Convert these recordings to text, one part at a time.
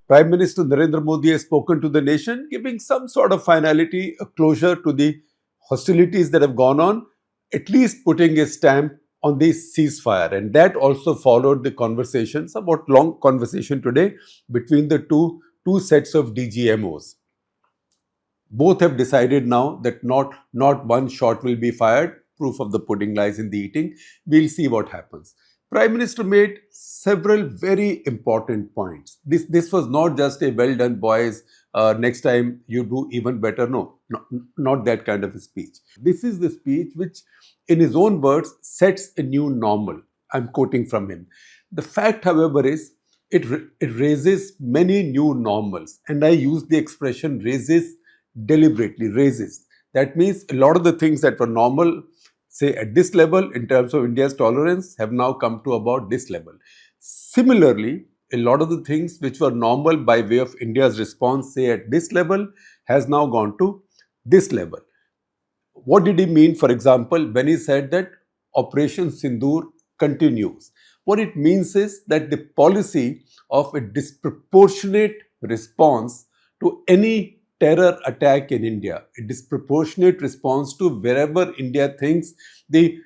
Prime Minister Narendra Modi has spoken to the nation, giving some sort of finality, a closure to the hostilities that have gone on, at least putting a stamp on the ceasefire. And that also followed the conversation, somewhat long conversation today, between the two sets of DGMOs. Both have decided now that not one shot will be fired. Proof of the pudding lies in the eating. We'll see what happens. Prime Minister made several very important points. This was not just a well done, boys. Next time you do even better. No, not that kind of a speech. This is the speech which, in his own words, sets a new normal. I'm quoting from him. The fact, however, is it raises many new normals, and I use the expression raises deliberately. Raises. That means a lot of the things that were normal, say at this level in terms of India's tolerance, have now come to about this level. Similarly, a lot of the things which were normal by way of India's response, say at this level, has now gone to this level. What did he mean, for example, when he said that Operation Sindoor continues? What it means is that the policy of a disproportionate response to any terror attack in India, a disproportionate response to wherever India thinks the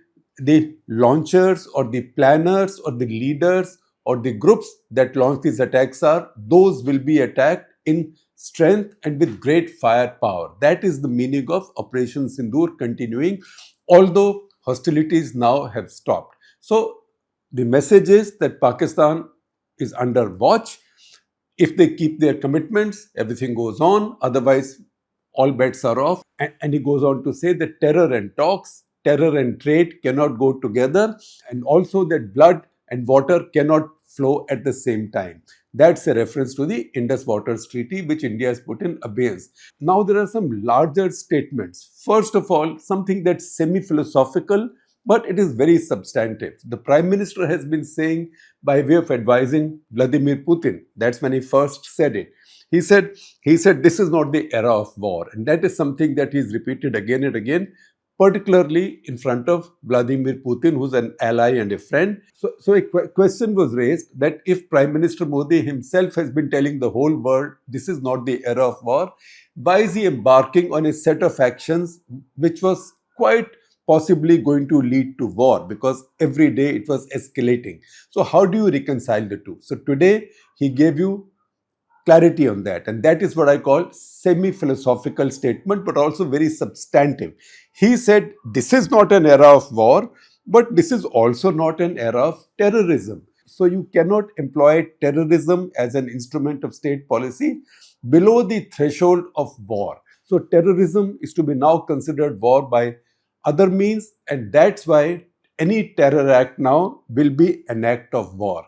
launchers or the planners or the leaders or the groups that launch these attacks are, those will be attacked in strength and with great firepower. That is the meaning of Operation Sindoor continuing, although hostilities now have stopped. So the message is that Pakistan is under watch. If they keep their commitments, everything goes on. Otherwise, all bets are off. And he goes on to say that terror and talks, terror and trade cannot go together, and also that blood and water cannot flow at the same time. That's a reference to the Indus Waters Treaty, which India has put in abeyance. Now, there are some larger statements. First of all, something that's semi-philosophical, but it is very substantive. The Prime Minister has been saying, by way of advising Vladimir Putin, that's when he first said it. He said, this is not the era of war. And that is something that he's repeated again and again, particularly in front of Vladimir Putin, who's an ally and a friend. So a question was raised that if Prime Minister Modi himself has been telling the whole world, this is not the era of war, why is he embarking on a set of actions which was quite possibly going to lead to war, because every day it was escalating. So how do you reconcile the two? So today he gave you clarity on that, and that is what I call semi-philosophical statement, but also very substantive. He said this is not an era of war, but this is also not an era of terrorism. So you cannot employ terrorism as an instrument of state policy below the threshold of war. So terrorism is to be now considered war by other means, and that's why any terror act now will be an act of war.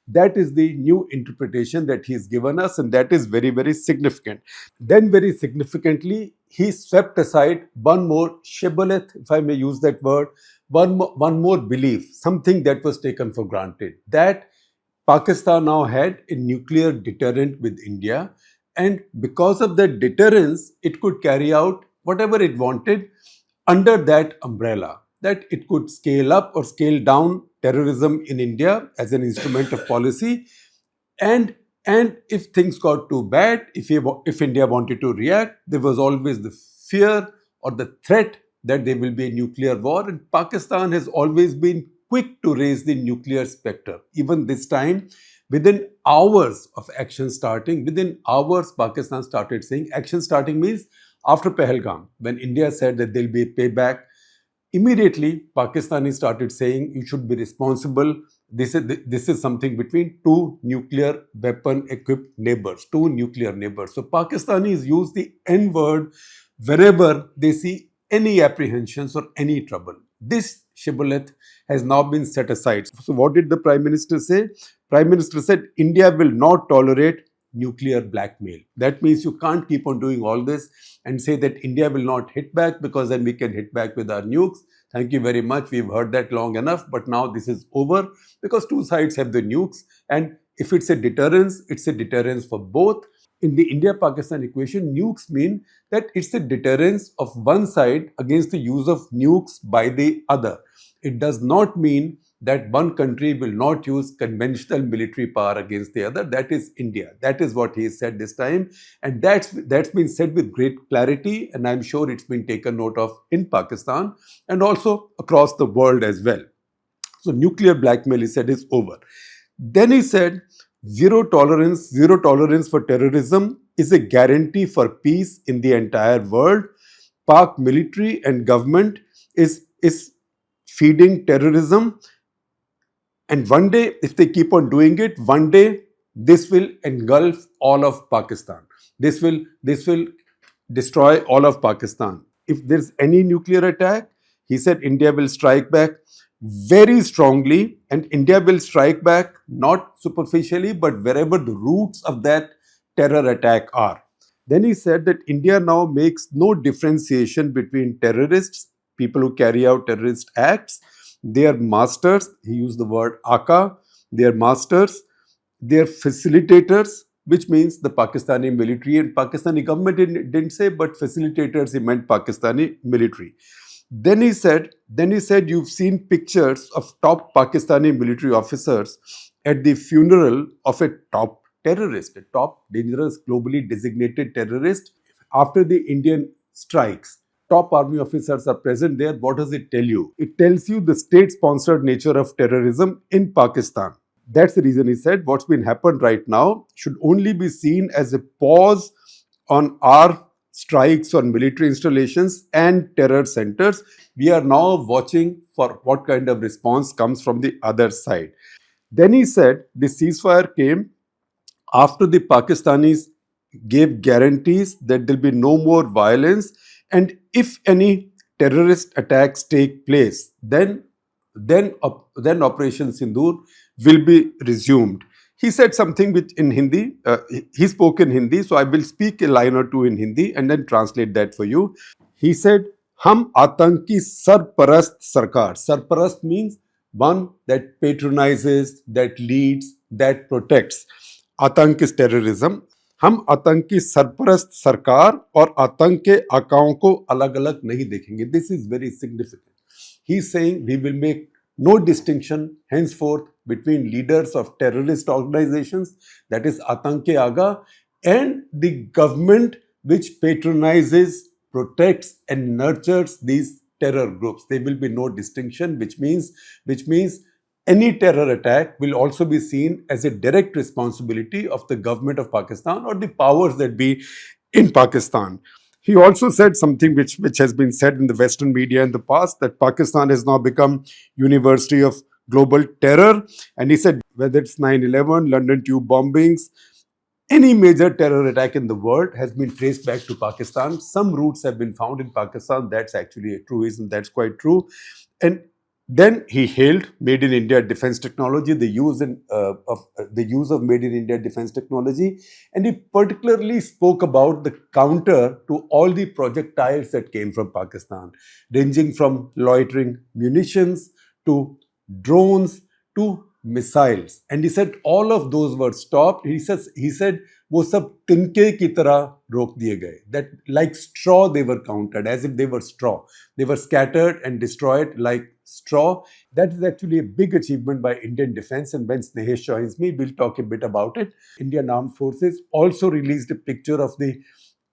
That is the new interpretation that he's given us, and that is very, very significant. Then, very significantly, he swept aside one more shibboleth, if I may use that word, one more belief, something that was taken for granted, that Pakistan now had a nuclear deterrent with India, and because of that deterrence, it could carry out whatever it wanted under that umbrella, that it could scale up or scale down terrorism in India as an instrument of policy. And if things got too bad, if India wanted to react, there was always the fear or the threat that there will be a nuclear war. And Pakistan has always been quick to raise the nuclear specter. Even this time, within hours of action starting, within hours, Pakistan started saying, action starting means after Pahalgam, when India said that there will be a payback, immediately Pakistani started saying you should be responsible. This is something between two nuclear weapon equipped neighbors, two nuclear neighbors. So Pakistanis use the N word wherever they see any apprehensions or any trouble. This shibboleth has now been set aside. So what did the Prime Minister say? Prime Minister said India will not tolerate nuclear blackmail. That means you can't keep on doing all this and say that India will not hit back, because then we can hit back with our nukes. Thank you very much. We've heard that long enough, but now this is over, because two sides have the nukes. And if it's a deterrence for both. In the India-Pakistan equation, nukes mean that it's a deterrence of one side against the use of nukes by the other. It does not mean that one country will not use conventional military power against the other. That is India. That is what he said this time. And that's been said with great clarity. And I'm sure it's been taken note of in Pakistan and also across the world as well. So nuclear blackmail, he said, is over. Then he said, zero tolerance for terrorism is a guarantee for peace in the entire world. Pak military and government is feeding terrorism. And one day, if they keep on doing it, one day this will engulf all of Pakistan. This will destroy all of Pakistan. If there's any nuclear attack, he said India will strike back very strongly, and India will strike back not superficially, but wherever the roots of that terror attack are. Then he said that India now makes no differentiation between terrorists, people who carry out terrorist acts. They are masters. He used the word Aka. They are masters. They are facilitators, which means the Pakistani military, and Pakistani government didn't say, but facilitators, he meant Pakistani military. Then he said, you've seen pictures of top Pakistani military officers at the funeral of a top terrorist, a top dangerous globally designated terrorist. After the Indian strikes, top army officers are present there. What does it tell you? It tells you the state-sponsored nature of terrorism in Pakistan. That's the reason he said what's been happened right now should only be seen as a pause on our strikes on military installations and terror centers. We are now watching for what kind of response comes from the other side. Then he said the ceasefire came after the Pakistanis gave guarantees that there'll be no more violence, and if any terrorist attacks take place, then Operation Sindoor will be resumed. He said something which in Hindi, he spoke in Hindi, so I will speak a line or two in Hindi and then translate that for you. He said, "Hum atanki sarparast sarkar." Sarparast means one that patronizes, that leads, that protects. आतंक is terrorism. हम आतंक की सरपरस्त सरकार और आतंक के आकाओं को अलग अलग नहीं देखेंगे. This is very significant. He is saying we will make no distinction henceforth between leaders of terrorist organizations, that is Atanke Aga, and the government which patronizes, protects and nurtures these terror groups. There will be no distinction, which means any terror attack will also be seen as a direct responsibility of the government of Pakistan or the powers that be in Pakistan. He also said something which has been said in the Western media in the past, that Pakistan has now become University of Global Terror. And he said whether it's 9/11, London tube bombings, any major terror attack in the world has been traced back to Pakistan. Some roots have been found in Pakistan. That's actually a truism. That's quite true. And then he hailed Made in India defense technology, the use of Made in India defense technology, and he particularly spoke about the counter to all the projectiles that came from Pakistan, ranging from loitering munitions to drones to missiles. And he said all of those were stopped. He said वो सब तिनके की तरह रोक दिए गए. That like straw they were counted, as if they were straw. They were scattered and destroyed like straw. That is actually a big achievement by Indian defense. And when Snehesh joins me, we'll talk a bit about it. Indian Armed Forces also released a picture of the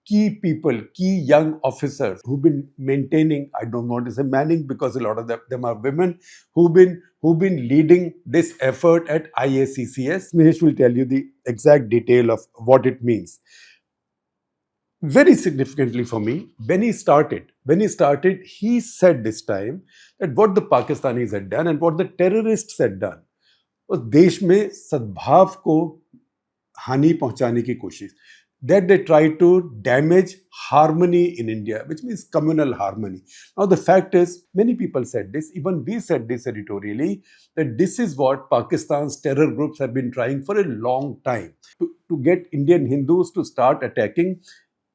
key people, key young officers who've been maintaining, I don't want to say manning because a lot of them are women, who've been leading this effort at IACCS. Snehesh will tell you the exact detail of what it means. Very significantly for me, when he started, he said this time that what the Pakistanis had done and what the terrorists had done was देश में सद्भाव को हानि पहुंचाने की कोशिश. That they try to damage harmony in India, which means communal harmony. Now, the fact is, many people said this, even we said this editorially, that this is what Pakistan's terror groups have been trying for a long time, to get Indian Hindus to start attacking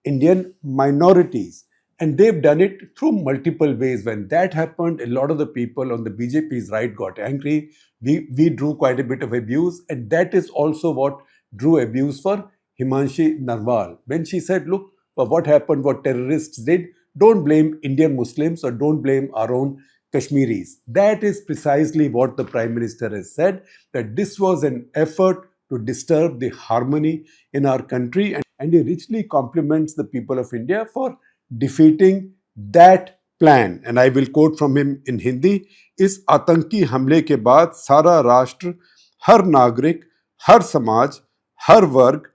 Indian minorities. And they've done it through multiple ways. When that happened, a lot of the people on the BJP's right got angry. We drew quite a bit of abuse. And that is also what drew abuse for Himanshi Narwal. When she said, look, for what happened, what terrorists did, don't blame Indian Muslims or don't blame our own Kashmiris. That is precisely what the Prime Minister has said, that this was an effort to disturb the harmony in our country, and he richly compliments the people of India for defeating that plan. And I will quote from him in Hindi: इस आतंकी हमले के बाद सारा राष्ट्र, हर नागरिक, हर समाज, हर वर्ग,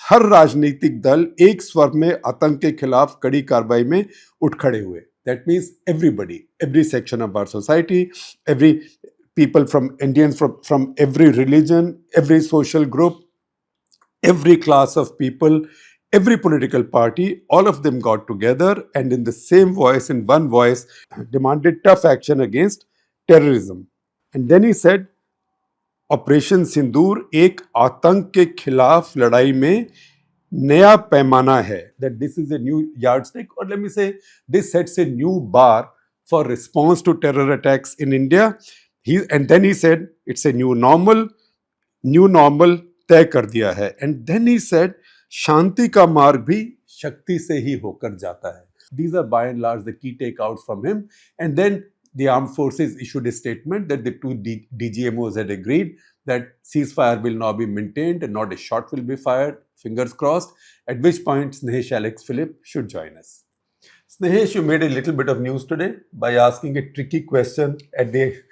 हर राजनीतिक दल एक स्वर में आतंक के खिलाफ कड़ी कार्रवाई में उठ खड़े हुए. That means everybody, every section of our society, every people from Indians from every religion, every social group, every class of people, every political party, all of them got together and in the same voice, in one voice, demanded tough action against terrorism. And then he said, operation Sindoor एक आतंक के खिलाफ लड़ाई में नया पैमाना है. That this is a new yardstick, or let me say, this sets a new bar for response to terror attacks in India. And then he said, it's a new normal तय कर दिया है. And then he said, शांति का मार्ग भी शक्ति से ही होकर जाता है. These are by and large the key takeouts from him. And then the armed forces issued a statement that the two DGMOs had agreed that ceasefire will now be maintained and not a shot will be fired, fingers crossed, at which point Snehesh Alex Philip should join us. Snehesh, you made a little bit of news today by asking a tricky question at the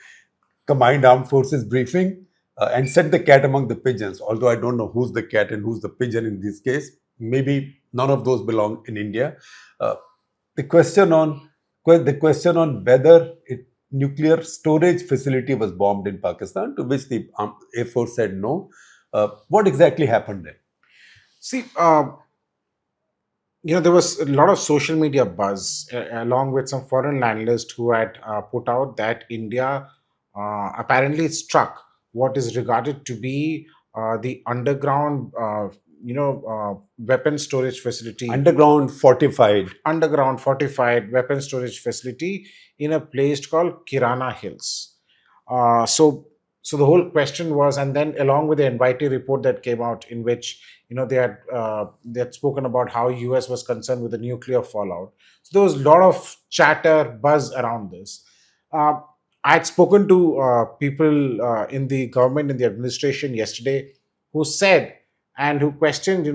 Combined Armed Forces briefing and set the cat among the pigeons, although I don't know who's the cat and who's the pigeon in this case. Maybe none of those belong in India. The question on whether a nuclear storage facility was bombed in Pakistan, to which the Air Force said no. What exactly happened there? See, there was a lot of social media buzz along with some foreign analysts who had put out that India apparently struck what is regarded to be the underground weapon storage facility. Underground fortified weapon storage facility in a place called Kirana Hills. So the whole question was, and then along with the invitee report that came out, in which they had spoken about how US was concerned with the nuclear fallout. So there was a lot of chatter, buzz around this. I had spoken to people in the government, in the administration yesterday, who said and who questioned,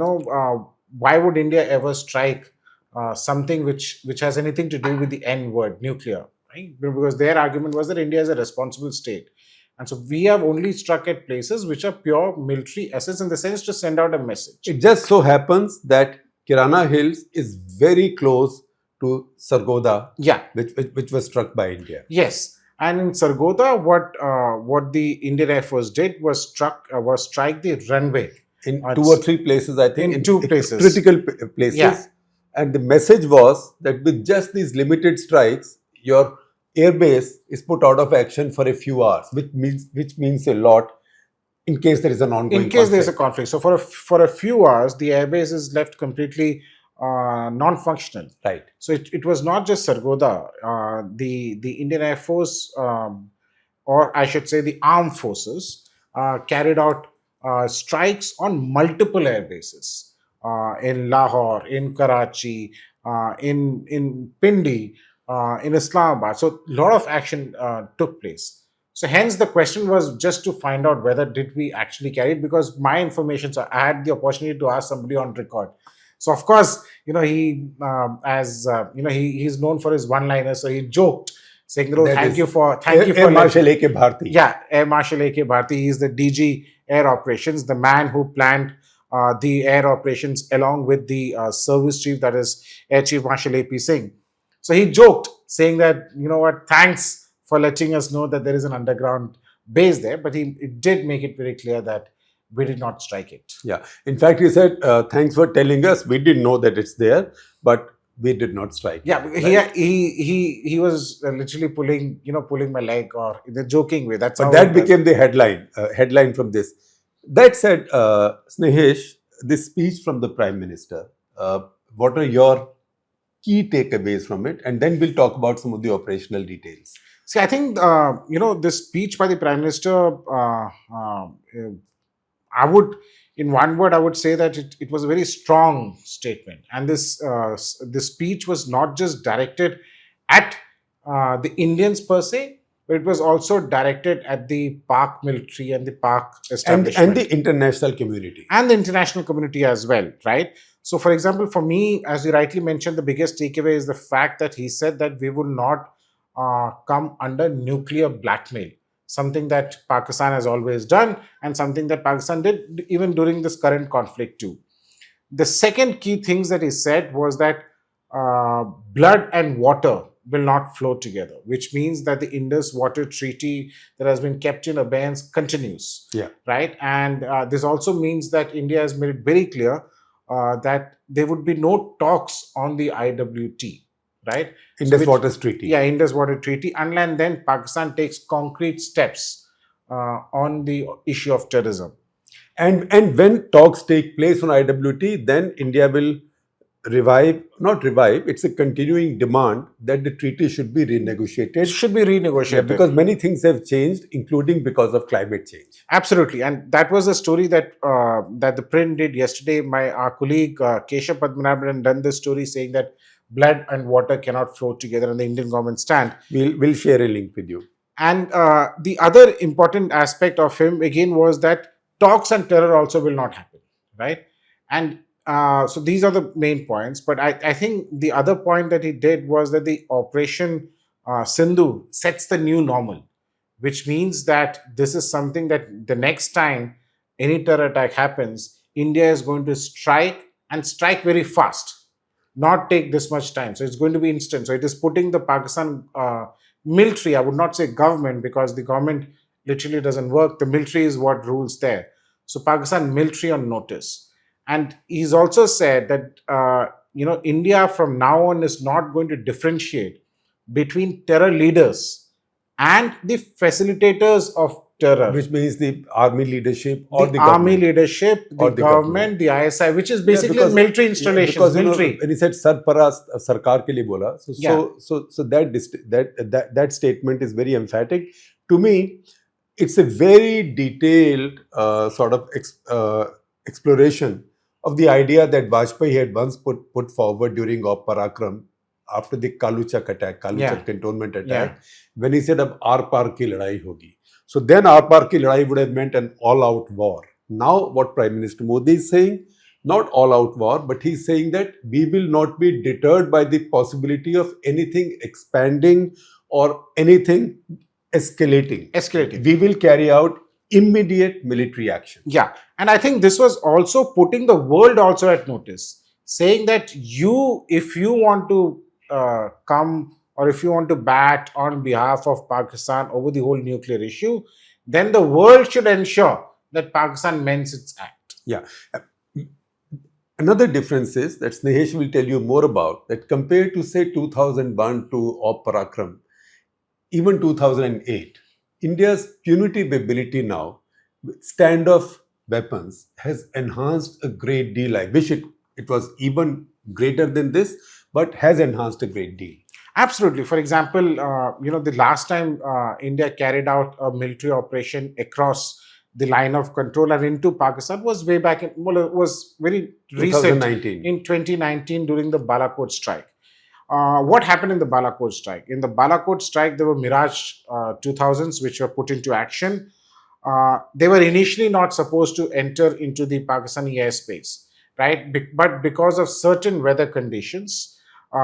why would India ever strike something which has anything to do with the N word, nuclear, right? Because their argument was that India is a responsible state. And so we have only struck at places which are pure military assets, in the sense to send out a message. It just so happens that Kirana Hills is very close to Sargodha, which was struck by India. Yes. And in Sargodha, what the Indian Air Force did was strike the runway. In 2 or 3 places, I think. In 2 places. Critical places. Yeah. And the message was that with just these limited strikes, your airbase is put out of action for a few hours, which means a lot in case there is an ongoing conflict. In case there is a conflict. So for a few hours, the airbase is left completely non-functional. Right. So it was not just Sargodha. The Indian Air Force, or I should say the armed forces, carried out strikes on multiple air bases in Lahore, in Karachi, in Pindi, in Islamabad. So a lot of action took place. So hence the question was just to find out whether did we actually carry it, because my information, so I had the opportunity to ask somebody on record. So of course, he he's known for his one-liners. So he joked, saying, thank you for Air Marshal A.K. Bharti. Yeah, Air Marshal A.K. Bharti. He's the DG Air Operations, the man who planned the air operations along with the service chief, that is Air Chief Marshal A.P. Singh. So he joked, saying that, thanks for letting us know that there is an underground base there. But it did make it very clear that we did not strike it. Yeah. In fact, he said, thanks for telling us. We didn't know that it's there, but we did not strike. Yeah, right? he was literally pulling my leg, or in a joking way. That's but that became the headline from this. That said, Snehesh, this speech from the Prime Minister, what are your key takeaways from it? And then we'll talk about some of the operational details. See, I think, this speech by the Prime Minister, in one word, I would say that it was a very strong statement. And this speech was not just directed at the Indians per se, but it was also directed at the PoK military and the PoK establishment and the international community. and the international community as well, right? So, for example, for me, as you rightly mentioned, the biggest takeaway is the fact that he said that we will not come under nuclear blackmail, something that Pakistan has always done and something that Pakistan did even during this current conflict too. The second key things that he said was that blood and water will not flow together, which means that the Indus Water Treaty that has been kept in abeyance continues. Yeah. Right. And this also means that India has made it very clear that there would be no talks on the IWT. Right. Indus Water Treaty. Yeah, Indus Water Treaty. And then Pakistan takes concrete steps on the issue of terrorism. And when talks take place on IWT, then India will not revive, it's a continuing demand that the treaty should be renegotiated. It should be renegotiated. Yeah, because many things have changed, including because of climate change. Absolutely. And that was a story that that ThePrint did yesterday. Our colleague Keshav Padmanabhan done this story saying that blood and water cannot flow together and the Indian government stand. We'll share a link with you. And the other important aspect of him again was that talks and terror also will not happen, right? And so these are the main points. But I think the other point that he did was that the Operation Sindoor sets the new normal, which means that this is something that the next time any terror attack happens, India is going to strike and strike very fast, not take this much time. So it's going to be instant. So it is putting the Pakistan military, I would not say government, because the government literally doesn't work. The military is what rules there. So Pakistan military on notice. And he's also said that, India from now on is not going to differentiate between terror leaders and the facilitators of terror. Which means the army leadership or the army government. leadership, the government, the ISI, which is basically military installations. Because military. When he said Sarpara Sarkar ke liye bola, so that statement is very emphatic. To me, it's a very detailed sort of exploration of the idea that Vajpayee had once put forward during Op Parakram after the Kaluchak attack, cantonment attack, when he said, "Ab aar par ki ladai hogi." So then aar par ki ladai would have meant an all-out war. Now what Prime Minister Modi is saying, not all-out war, but he's saying that we will not be deterred by the possibility of anything expanding or anything escalating. We will carry out immediate military action. Yeah. And I think this was also putting the world also at notice, saying that if you want to come or if you want to bat on behalf of Pakistan over the whole nuclear issue, then the world should ensure that Pakistan mends its act. Yeah. Another difference is that Snehesh will tell you more about that compared to say 2001 to Op Parakram, even 2008, India's punitive ability now with standoff weapons has enhanced a great deal. I wish it was even greater than this, but has enhanced a great deal. Absolutely. For example, the last time India carried out a military operation across the line of control and into Pakistan was way back it was very recent, 2019 during the Balakot strike. What happened in the Balakot strike? In the Balakot strike, there were Mirage 2000s which were put into action. They were initially not supposed to enter into the Pakistani airspace, right? But because of certain weather conditions,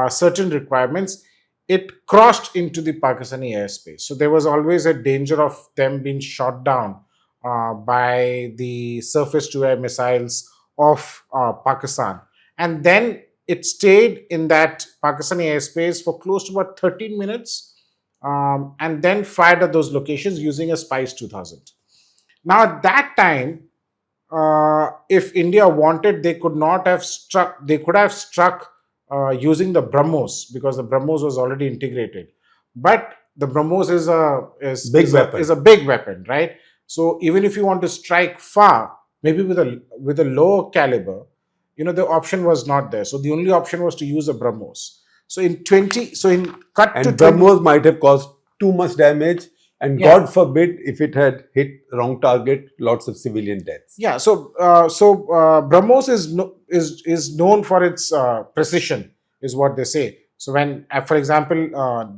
certain requirements, it crossed into the Pakistani airspace. So there was always a danger of them being shot down by the surface-to-air missiles of Pakistan. And then it stayed in that Pakistani airspace for close to about 13 minutes and then fired at those locations using a Spice 2000. Now, at that time, if India wanted, they could have struck using the BrahMos, because the BrahMos was already integrated. But the BrahMos is a big weapon, right? So even if you want to strike far, maybe with a lower caliber, the option was not there. So the only option was to use a BrahMos. BrahMos might have caused too much damage, and God forbid if it had hit wrong target, lots of civilian deaths. Yeah. So BrahMos is known for its precision, is what they say. So when, for example,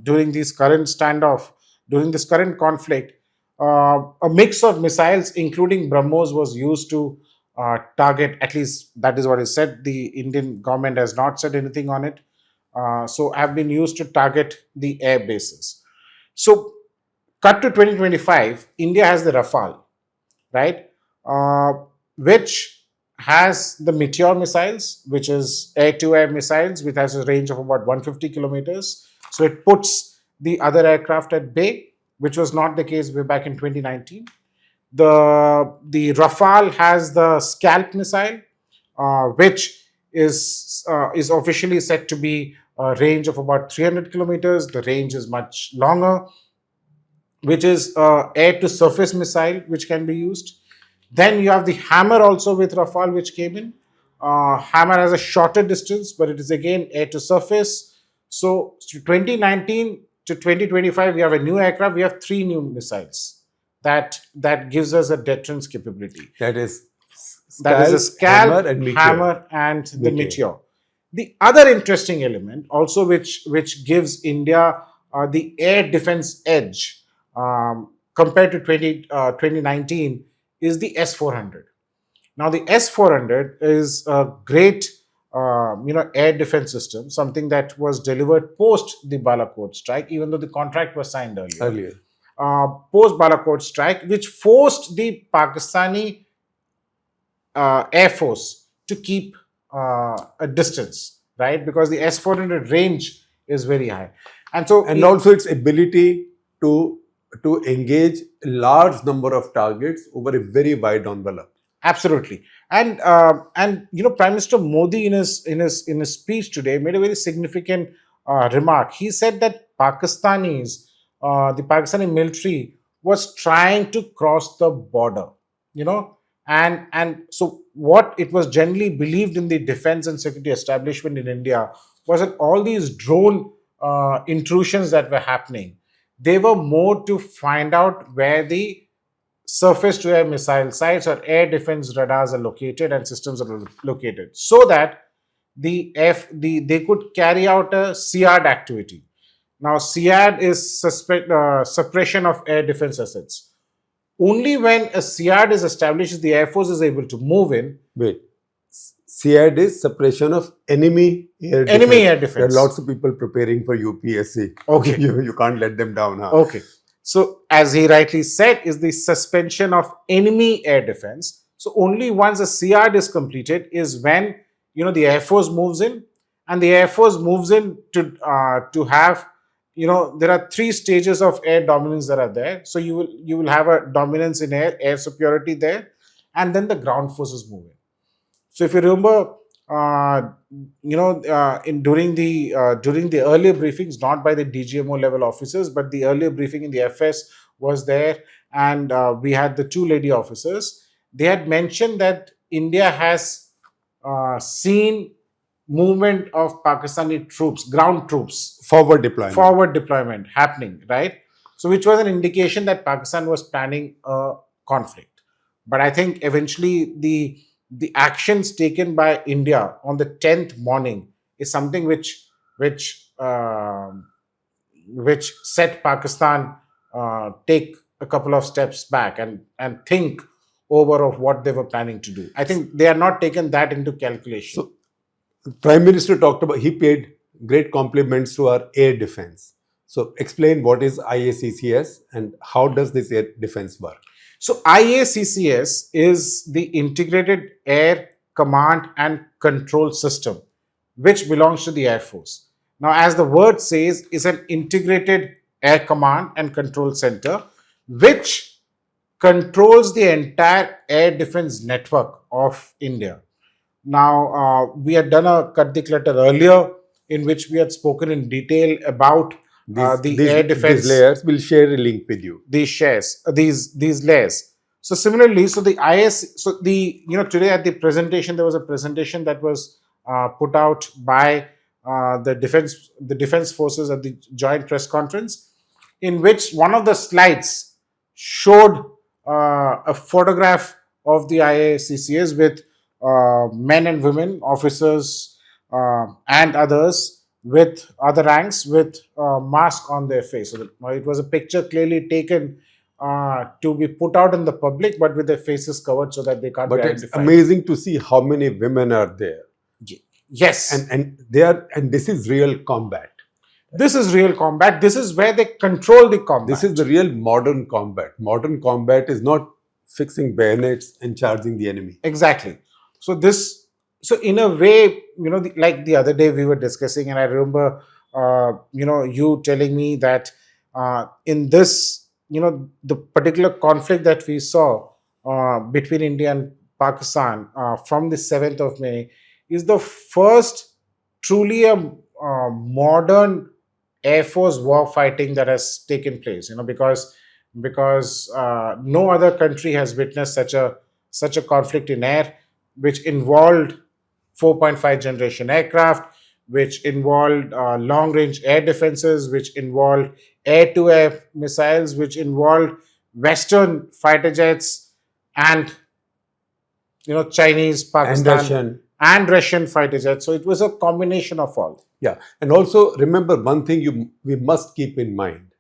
during this current standoff, during this current conflict, a mix of missiles, including BrahMos, was used to target. At least that is what is said. The Indian government has not said anything on it. So have been used to target the air bases. So cut to 2025, India has the Rafale, right? Uh, which has the Meteor missiles, which is air-to-air missiles, which has a range of about 150 kilometers. So it puts the other aircraft at bay, which was not the case way back in 2019. The Rafale has the Scalp missile, which is officially said to be a range of about 300 kilometers. The range is much longer, which is air to surface missile, which can be used. Then you have the Hammer also with Rafale, which came in. Hammer has a shorter distance, but it is again air to surface. So 2019 to 2025, we have a new aircraft. We have three new missiles that gives us a deterrence capability. That is That is a Scalp, Hammer, and the Meteor. The other interesting element also, which gives India the air defense edge compared to 2019, is the S-400. Now, the S-400 is a great air defense system, something that was delivered post the Balakot strike, even though the contract was signed earlier. Post Balakot strike, which forced the Pakistani Air Force to keep a distance, right? Because the S-400 range is very high. And so, and also its ability to engage a large number of targets over a very wide envelope. Absolutely. And Prime Minister Modi in his speech today made a very significant remark. He said that the Pakistani military was trying to cross the border, and so what it was generally believed in the defense and security establishment in India was that all these drone intrusions that were happening, they were more to find out where the surface to air missile sites or air defense radars are located and systems are located, so that they could carry out a SIAD activity. Now, SIAD is suppression of air defense assets. Only when a SIAD is established, the Air Force is able to move in. Wait, SIAD is suppression of enemy air defense. Enemy air defense. There are lots of people preparing for UPSC. Okay. You can't let them down. Huh? Okay. So, as he rightly said, is the suspension of enemy air defense. So, only once a SIAD is completed is when the Air Force moves in, and the Air Force moves in to have there are three stages of air dominance that are there. So you will have a dominance in air superiority there, and then the ground forces move in. So if you remember, during the earlier briefings, not by the DGMO level officers, but the earlier briefing in the FS was there, and we had the two lady officers. They had mentioned that India has seen movement of Pakistani troops, ground troops, forward deployment happening, right? So which was an indication that Pakistan was planning a conflict. But I think eventually the actions taken by India on the 10th morning is something which set Pakistan take a couple of steps back and think over of what they were planning to do. I think they are not taken that into calculation. So, Prime Minister talked about, he paid great compliments to our air defense. So explain what is IACCS and how does this air defense work? So IACCS is the Integrated Air Command and Control System, which belongs to the Air Force. Now, as the word says, is an integrated air command and control center, which controls the entire air defense network of India. Now, we had done a Cut the Clutter earlier, in which we had spoken in detail about the air defense. These layers. We'll share a link with you. These layers. So similarly, today at the presentation, there was a presentation that was put out by the defense forces at the joint press conference, in which one of the slides showed a photograph of the IACCS with men and women, officers and others, with other ranks with mask on their face. So it was a picture clearly taken to be put out in the public, but with their faces covered so that they can't be But it's identified. amazing to see how many women are there. Yes, And this is real combat. this is real combat. This is where they control the combat. This is the real modern combat. Modern combat is not fixing bayonets and charging the enemy. Exactly. So this, so in a way, like the other day we were discussing, and I remember, you telling me that in this, the particular conflict that we saw between India and Pakistan from the 7th of May is the first truly a modern Air Force war fighting that has taken place. Because no other country has witnessed such a conflict in air, which involved 4.5 generation aircraft, which involved long range air defenses, which involved air to air missiles, which involved Western fighter jets, and Chinese, And Pakistan, Russian. and Russian fighter jets. So it was a combination of all. Yeah. And also remember one thing we must keep in mind,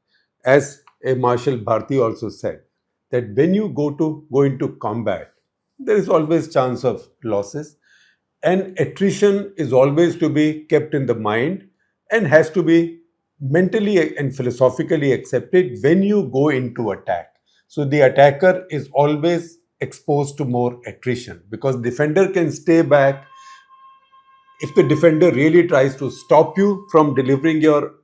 as a Marshal Bharti also said, that when you go into combat, there is always chance of losses. And attrition is always to be kept in the mind and has to be mentally and philosophically accepted when you go into attack. So the attacker is always exposed to more attrition because defender can stay back. If the defender really tries to stop you from delivering your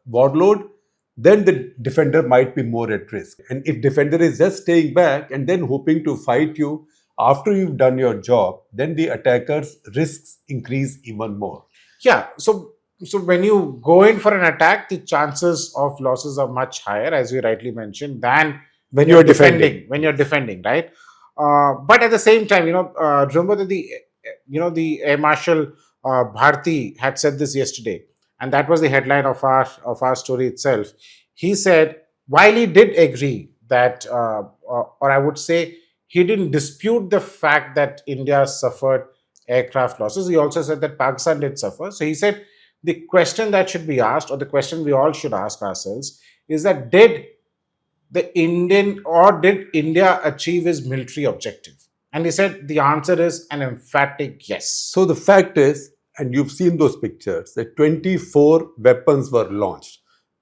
warload, then the defender might be more at risk. And if defender is just staying back and then hoping to fight you after you've done your job, then the attacker's risks increase even more. Yeah. So when you go in for an attack, the chances of losses are much higher, as you rightly mentioned, than When you're defending. When you're defending, right? But at the same time, remember that the Air Marshal Bharti had said this yesterday, and that was the headline of our story itself. He said, while he did agree that, or I would say, he didn't dispute the fact that India suffered aircraft losses. He also said that Pakistan did suffer. So he said the question that should be asked, or the question we all should ask ourselves, is that did India achieve its military objective? And he said the answer is an emphatic yes. So the fact is, and you've seen those pictures, that 24 weapons were launched.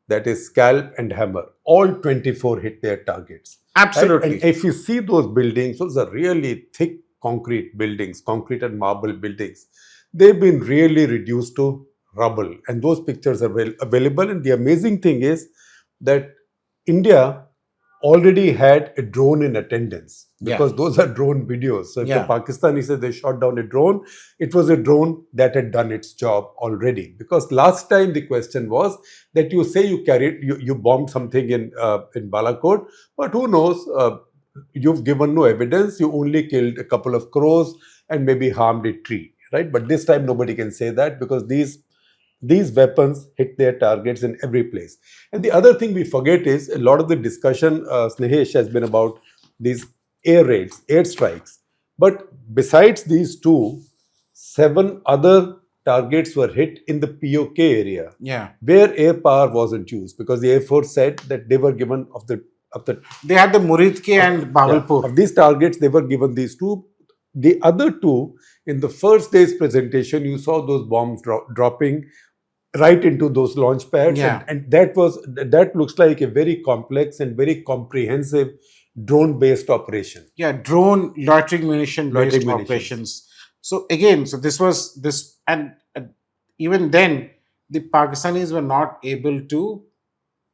That is scalp and hammer. All 24 hit their targets. Absolutely. Right? And if you see those buildings, those are really thick concrete buildings, concrete and marble buildings. They've been really reduced to rubble. And those pictures are available. And the amazing thing is that India already had a drone in attendance because those are drone videos. So if the Pakistani said they shot down a drone, it was a drone that had done its job already. Because last time the question was that you say you bombed something in Balakot, but who knows? You've given no evidence. You only killed a couple of crows and maybe harmed a tree, right? But this time nobody can say that because these weapons hit their targets in every place. And the other thing we forget is a lot of the discussion, Snehesh, has been about these air raids, air strikes. But besides these two, 7 other targets were hit in the PoK area, where air power wasn't used because the Air Force said that they were given they had the Muridke and Bahawalpur. Of these targets, they were given these two. The other two, in the first day's presentation, you saw those bombs dropping right into those launch pads. And that looks like a very complex and very comprehensive drone-based operation. Drone loitering munition-based operations. So again, this was this, and even then, the Pakistanis were not able to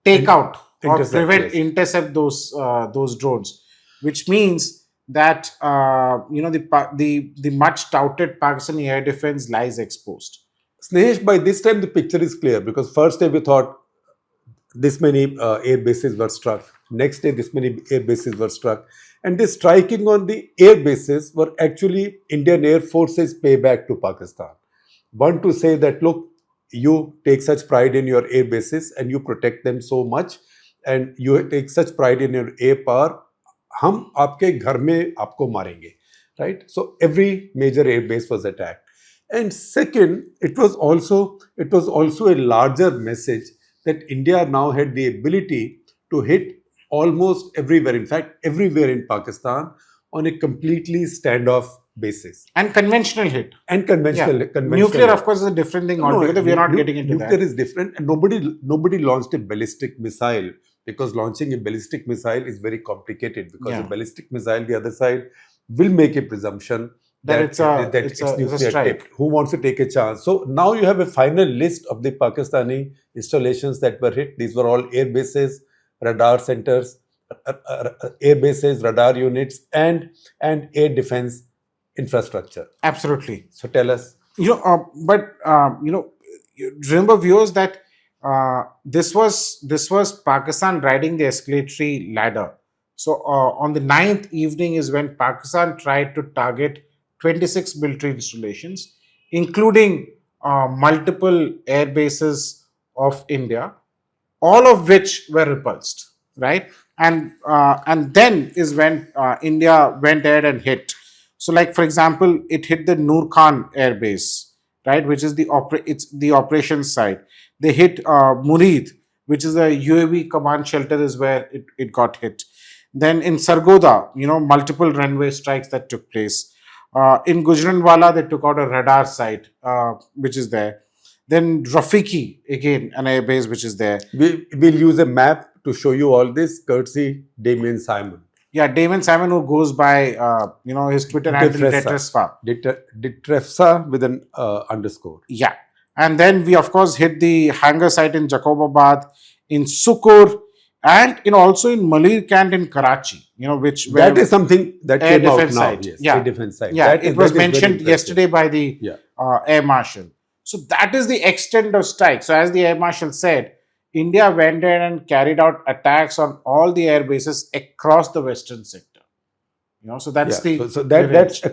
take out or intercept those drones, which means that the much touted Pakistani air defense lies exposed. Snehesh, by this time the picture is clear because first day we thought this many air bases were struck. Next day this many air bases were struck. And this striking on the air bases were actually Indian Air Force's payback to Pakistan. One, to say that, look, you take such pride in your air bases and you protect them so much and you take such pride in your air power, हम आपके घर में आपको मारेंगे, right? So every major air base was attacked. And second, it was also a larger message that India now had the ability to hit almost everywhere, in fact, everywhere in Pakistan on a completely standoff basis And conventional hit. and Yeah. conventional Nuclear, hit. of course, is a different thing No, altogether. We are not getting into nuclear that. is different, and nobody launched a ballistic missile, because launching a ballistic missile is very complicated, because a Yeah. ballistic missile, the other side will make a presumption That that it's a that it's it's a it's a nuclear strike. tipped. Who wants to take a chance? So now you have a final list of the Pakistani installations that were hit. These were all air bases, radar centers, air bases, radar units, and air defense infrastructure. Absolutely. So tell us. But remember, viewers, that this was Pakistan riding the escalatory ladder. So on the ninth evening is when Pakistan tried to target 26 military installations, including multiple air bases of India, all of which were repulsed, right? And then is when India went ahead and hit. So, like for example, it hit the Noor Khan air base, right, which is it's the operations side. They hit Murid, which is a UAV command shelter, is where it got hit. Then in Sargoda, multiple runway strikes that took place. In Gujranwala, they took out a radar site, which is there. Then Rafiki, again, an air base which is there. We will use a map to show you all this, courtesy Damien Simon. Yeah, Damon Simon, who goes by, his Twitter handle, Detrefsa. Tetresfa. Detrefsa with an underscore. Yeah. And then we, of course, hit the hangar site in Jacobabad, in Sukur, and also in Malir Camp in Karachi, That is something that air came out defense now. site. Yes, Yeah. air defense site. Yeah, That it is- was that is very mentioned impressive. yesterday by the Yeah. Air Marshal. So that is the extent of strike. So as the Air Marshal said, India went in and carried out attacks on all the air bases across the western sector. So that's Yeah. the So the that's range.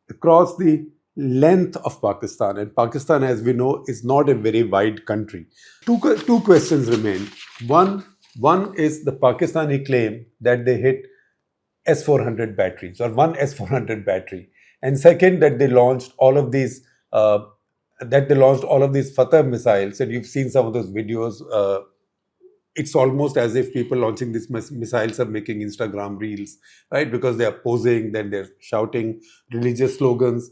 across the length of Pakistan, and Pakistan, as we know, is not a very wide country. Two questions remain. One is the Pakistani claim that they hit S400 batteries, or one S400 battery, and second, that they launched all of these Fateh missiles. And you've seen some of those videos. It's almost as if people launching these missiles are making Instagram reels, right? Because they are posing, then they're shouting religious slogans.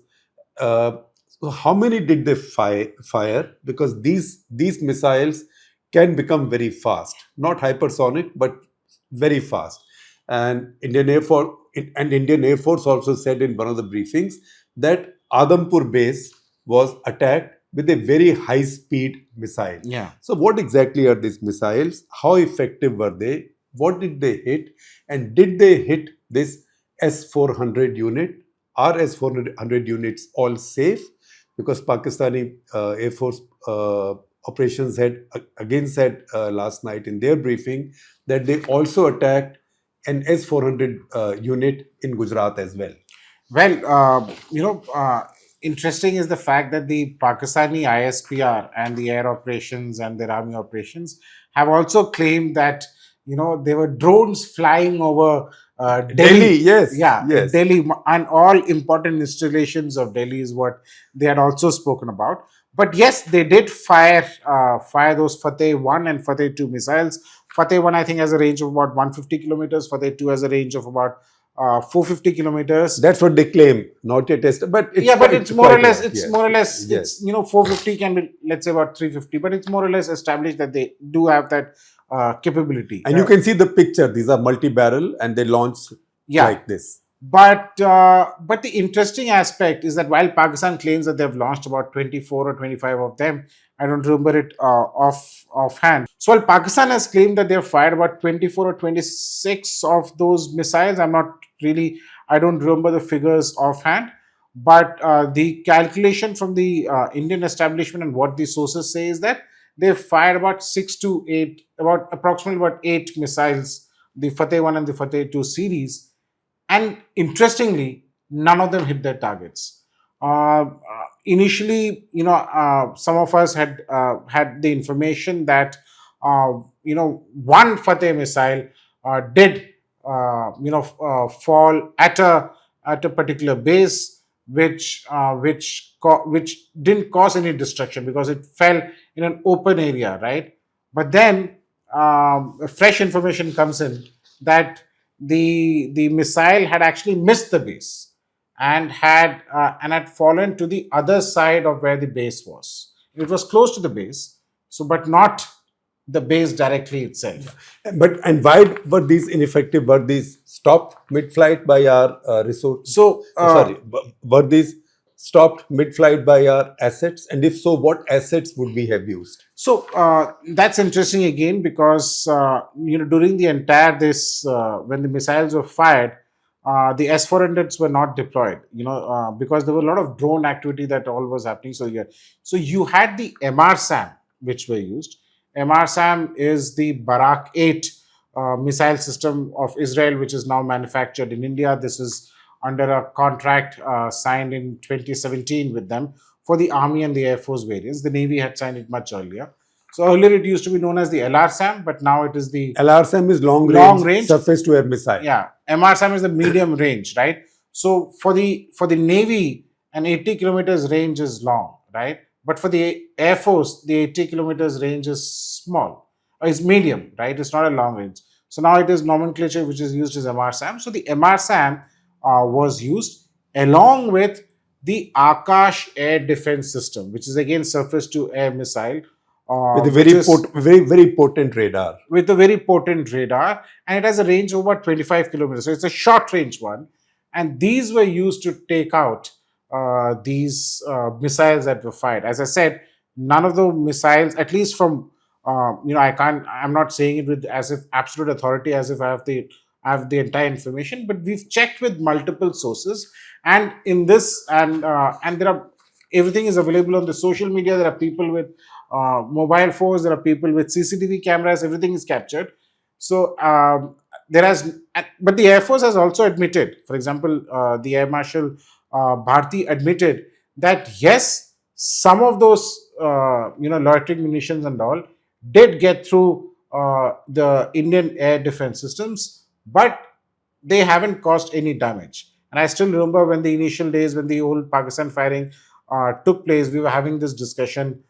Uh, so how many did they fire? Because these missiles can become very fast, not hypersonic, but very fast. And Indian Air Force also said in one of the briefings that Adampur base was attacked with a very high speed missile. Yeah. So what exactly are these missiles? How effective were they? What did they hit? And did they hit this S400 unit? Are S400 units all safe? Because Pakistani Air Force operations head again said last night in their briefing that they also attacked an S400 unit in Gujarat as well. Well, interesting is the fact that the Pakistani ISPR and the air operations and their army operations have also claimed that there were drones flying over Delhi. Yes. Yeah, Yes. Delhi, and all important installations of Delhi is what they had also spoken about. But yes, they did fire those Fateh 1 and Fateh 2 missiles. Fateh 1, I think, has a range of about 150 kilometers. Fateh 2 has a range of about 450 kilometers. That's what they claim, not a test. But it's Yeah, but quite- it's more or quite less. a lot, It's yes. more or less. Yes. It's 450 can be, let's say, about 350, but it's more or less established that they do have that capability. And you can see the picture. These are multi-barrel, and they launch Yeah. like this. But the interesting aspect is that while Pakistan claims that they've launched about 24 or 25 of them, I don't remember it offhand. So while Pakistan has claimed that they've fired about 24 or 26 of those missiles, I don't remember the figures offhand. But the calculation from the Indian establishment and what the sources say is that they've fired about 6 to 8, about approximately about 8 missiles, the Fateh 1 and the Fateh 2 series. And interestingly, none of them hit their targets. Initially, some of us had the information that one Fateh missile did fall at a particular base, which didn't cause any destruction because it fell in an open area, right? But then fresh information comes in that the missile had actually missed the base and had fallen to the other side of where the base was. It was close to the base, so but not the base directly itself. But and why were these ineffective? Were these stopped mid-flight by our resource? So Sorry, were these stopped mid-flight by our assets? And if so, what assets would we have used? So that's interesting again because during the entire this when the missiles were fired, the S-400s were not deployed. Because there were a lot of drone activity that all was happening. So you had the MR-SAM which were used. MR-SAM is the Barak 8 missile system of Israel, which is now manufactured in India. This is under a contract signed in 2017 with them for the Army and the Air Force variants. The Navy had signed it much earlier. So earlier it used to be known as the LRSAM, but now it is the LRSAM is long range surface to air missile. Yeah, MRSAM is the medium range, right? So for the Navy, an 80 kilometers range is long, right? But for the Air Force, the 80 kilometers range is small, or is medium, right? It's not a long range. So now it is nomenclature which is used as MRSAM. So the MRSAM was used along with the Akash air defense system, which is again surface to air missile. With a very potent radar. With a very potent radar, and it has a range of about 25 kilometers. So it's a short range one. And these were used to take out these missiles that were fired. As I said, none of the missiles, at least from, I'm not saying it with as if absolute authority, as if I have the entire information, but we've checked with multiple sources. And in this, and there are, everything is available on the social media. There are people with mobile phones, there are people with CCTV cameras, everything is captured. So but the Air Force has also admitted, for example, the Air Marshal Bharti admitted that yes, some of those loitering munitions and all did get through the Indian air defense systems, but they haven't caused any damage. And I still remember when the initial days, when the whole Pakistan firing took place, we were having this discussion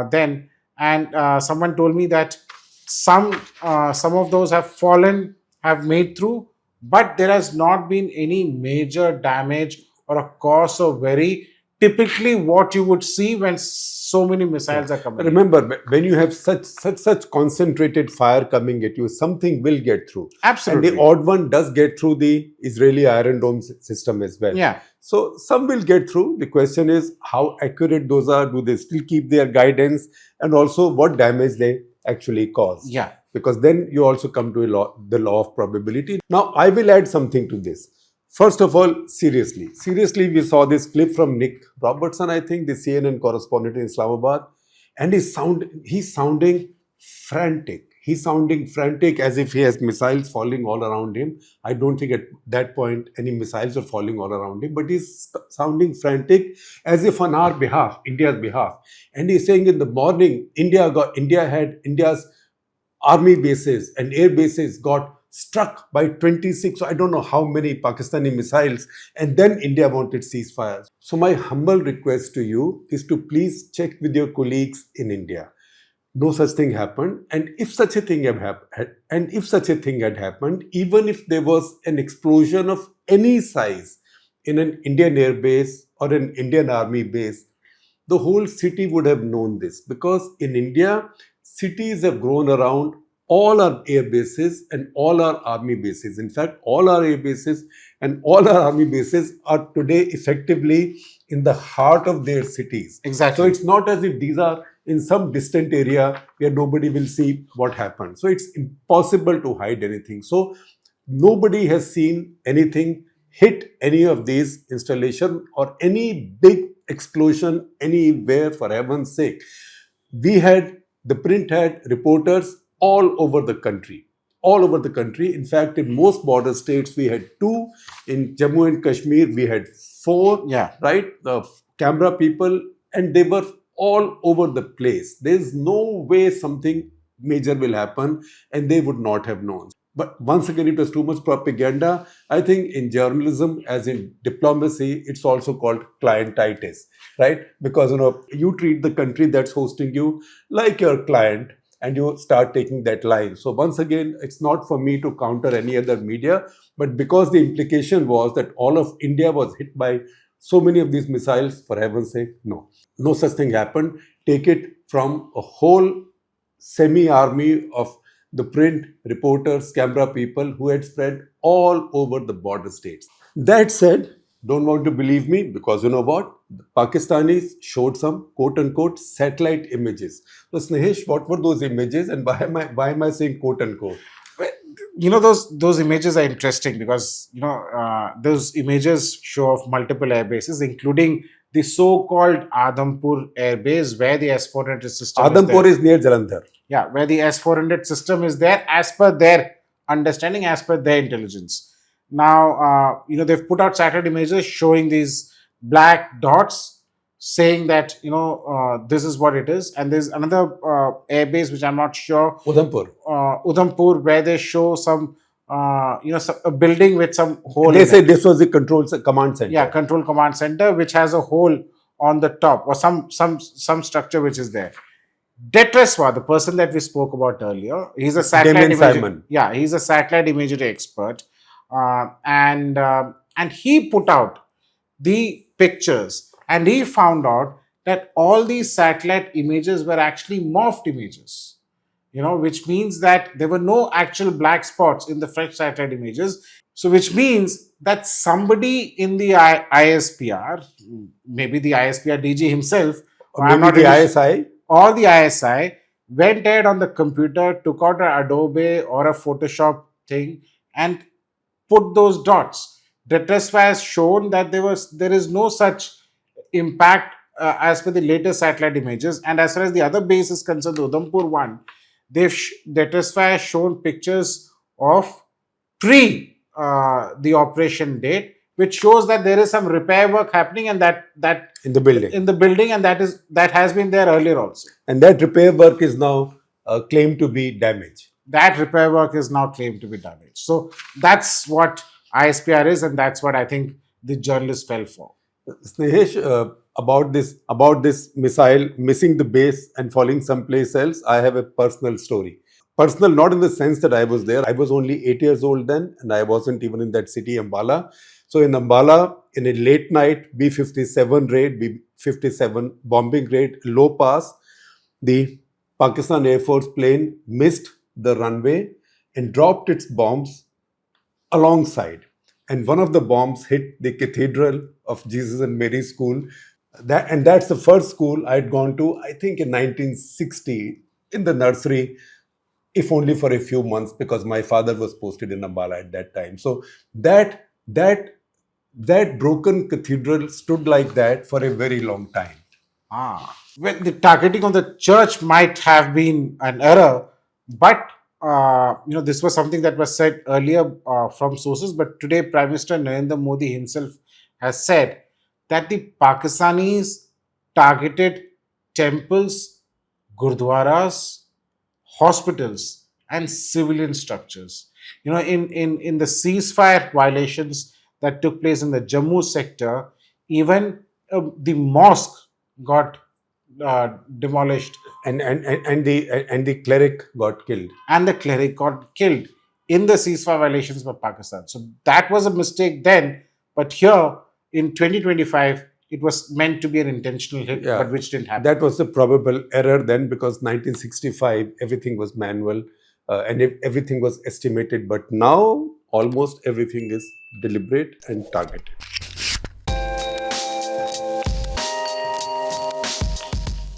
then, and someone told me that some of those have fallen, have made through, but there has not been any major damage or a cause of worry. Typically, what you would see when so many missiles are coming. Remember, when you have such concentrated fire coming at you, something will get through. Absolutely. And the odd one does get through the Israeli Iron Dome system as well. Yeah. So some will get through. The question is how accurate those are. Do they still keep their guidance? And also what damage they actually cause. Yeah. Because then you also come to the law of probability. Now, I will add something to this. First of all, seriously, we saw this clip from Nick Robertson, I think, the CNN correspondent in Islamabad, and he's sounding frantic. He's sounding frantic as if he has missiles falling all around him. I don't think at that point any missiles are falling all around him, but he's sounding frantic as if on our behalf, India's behalf. And he's saying in the morning, India's army bases and air bases got struck by 26, I don't know how many Pakistani missiles, and then India wanted ceasefires. So my humble request to you is to please check with your colleagues in India. No such thing happened, and if such a thing had happened, even if there was an explosion of any size in an Indian air base or an Indian army base, the whole city would have known this, because in India, cities have grown around all our air bases and all our army bases. In fact, all our air bases and all our army bases are today effectively in the heart of their cities. Exactly. So it's not as if these are in some distant area where nobody will see what happened. So it's impossible to hide anything. So nobody has seen anything hit any of these installations or any big explosion anywhere, for heaven's sake. ThePrint had reporters all over the country. In fact, in most border states, we had 2. In Jammu and Kashmir, we had 4, right? The camera people, and they were all over the place. There's no way something major will happen, and they would not have known. But once again, it was too much propaganda. I think in journalism, as in diplomacy, it's also called clientitis, right? Because you treat the country that's hosting you like your client, and you start taking that line. So once again, it's not for me to counter any other media, but because the implication was that all of India was hit by so many of these missiles, for heaven's sake, no such thing happened. Take it from a whole semi-army of the print reporters, camera people who had spread all over the border states. That said, don't want to believe me because you know what? The Pakistanis showed some quote unquote satellite images. So Snehesh, what were those images and why am I saying quote unquote? Well, those images are interesting because those images show of multiple air bases, including the so-called Adhampur air base, where the S-400 system Adhampur is is near Jalandhar. yeah, where the S-400 system is there, as per their understanding, as per their intelligence. Now, they've put out satellite images showing these black dots, saying that this is what it is. And there's another air base which I'm not sure, Udhampur. Udhampur, where they show some a building with some hole. They in say it. this was the command center. Yeah, control command center, which has a hole on the top, or some structure which is there. Detreswa, the person that we spoke about earlier, he's a satellite Damien Simon. Yeah, he's a satellite imagery expert, and he put out the pictures, and he found out that all these satellite images were actually morphed images. Which means that there were no actual black spots in the fresh satellite images. So, which means that somebody in the ISPR, maybe the ISPR DG himself, Or maybe the ISI. or the ISI, went ahead on the computer, took out an Adobe or a Photoshop thing and put those dots. The test has shown that there is no such impact as per the latest satellite images. And as far as the other base is concerned, the Udhampur one, the test has shown pictures of the operation date, which shows that there is some repair work happening, and that In the building. and that has been there earlier also. And that repair work is now claimed to be damaged. That repair work is now claimed to be damaged. So that's what ISPR is, and that's what I think the journalists fell for. Snehesh, about this missile missing the base and falling someplace else, I have a personal story. Personal, not in the sense that I was there. I was only 8 years old then, and I wasn't even in that city, Ambala. So in Ambala, in a late night B-57 raid, B-57 bombing raid, low pass, the Pakistan Air Force plane missed the runway and dropped its bombs alongside. And one of the bombs hit the Cathedral of Jesus and Mary School. That's the first school I'd gone to, I think in 1960, in the nursery, if only for a few months, because my father was posted in Ambala at that time. So that broken cathedral stood like that for a very long time. Well, the targeting of the church might have been an error, but this was something that was said earlier from sources. But today, Prime Minister Narendra Modi himself has said that the Pakistanis targeted temples, gurdwaras, hospitals, and civilian structures. In the ceasefire violations that took place in the Jammu sector, even the mosque got demolished, And the cleric got killed. and the cleric got killed in the ceasefire violations by Pakistan. So that was a mistake then, but here in 2025, it was meant to be an intentional hit, Yeah. but which didn't happen. That was the probable error then, because 1965, everything was manual and everything was estimated. But now, almost everything is deliberate and targeted.